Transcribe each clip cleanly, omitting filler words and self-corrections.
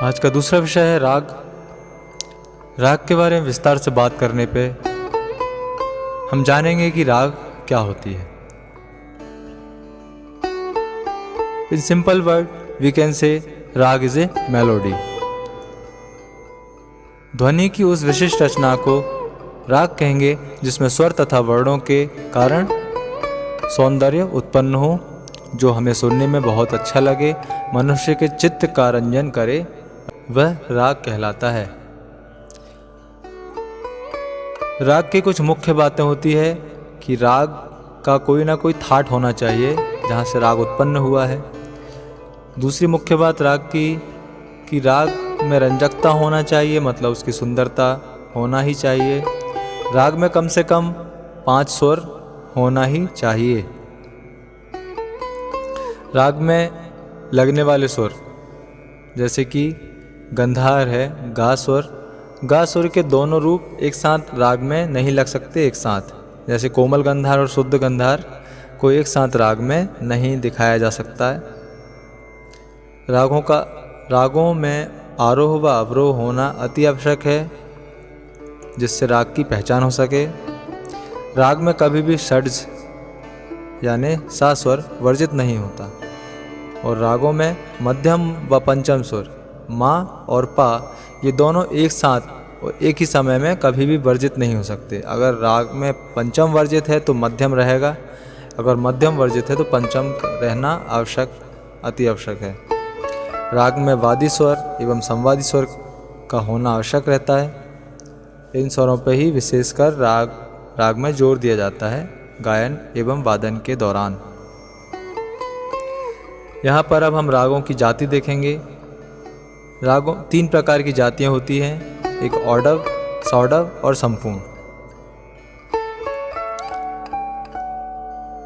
आज का दूसरा विषय है राग। राग के बारे में विस्तार से बात करने पे हम जानेंगे कि राग क्या होती है। In simple word we can say raga is a melody. ध्वनि की उस विशिष्ट रचना को राग कहेंगे जिसमें स्वर तथा वर्णों के कारण सौंदर्य उत्पन्न हो, जो हमें सुनने में बहुत अच्छा लगे, मनुष्य के चित्त का रंजन करे, वह राग कहलाता है। राग की कुछ मुख्य बातें होती है कि राग का कोई ना कोई थाट होना चाहिए जहाँ से राग उत्पन्न हुआ है। दूसरी मुख्य बात राग की कि राग में रंजकता होना चाहिए, मतलब उसकी सुंदरता होना ही चाहिए। राग में कम से कम 5 स्वर होना ही चाहिए। राग में लगने वाले स्वर जैसे कि गंधार है, गा स्वर। गा स्वर के दोनों रूप एक साथ राग में नहीं लग सकते एक साथ, जैसे कोमल गंधार और शुद्ध गंधार को एक साथ राग में नहीं दिखाया जा सकता है। रागों में आरोह व अवरोह होना अति आवश्यक है जिससे राग की पहचान हो सके। राग में कभी भी षड्ज यानी सा स्वर वर्जित नहीं होता और रागों में मध्यम व पंचम स्वर मा और पा ये दोनों एक साथ और एक ही समय में कभी भी वर्जित नहीं हो सकते। अगर राग में पंचम वर्जित है तो मध्यम रहेगा, अगर मध्यम वर्जित है तो पंचम रहना आवश्यक, अति आवश्यक है। राग में वादी स्वर एवं संवादी स्वर का होना आवश्यक रहता है। इन स्वरों पर ही विशेषकर राग में जोर दिया जाता है गायन एवं वादन के दौरान। यहाँ पर अब हम रागों की जाति देखेंगे। रागों 3 प्रकार की जातियाँ होती हैं, एक औडव, सौडव और संपूर्ण।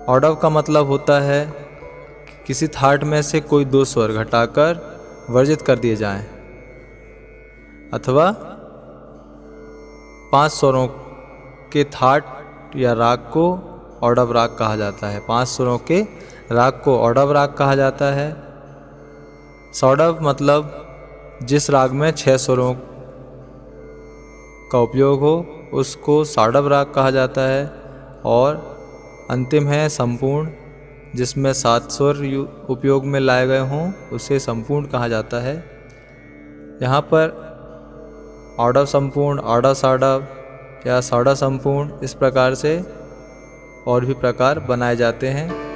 औडव का मतलब होता है कि किसी थाट में से कोई 2 स्वर घटाकर वर्जित कर दिए जाएं, अथवा 5 स्वरों के थाट या राग को औडव राग कहा जाता है। 5 स्वरों के राग को औडव राग कहा जाता है। सौडव मतलब जिस राग में 6 स्वरों का उपयोग हो उसको सौडव राग कहा जाता है। और अंतिम है संपूर्ण, जिसमें 7 स्वर उपयोग में लाए गए हों उसे संपूर्ण कहा जाता है। यहाँ पर औडव संपूर्ण, औडव सौडव या सौडव संपूर्ण, इस प्रकार से और भी प्रकार बनाए जाते हैं।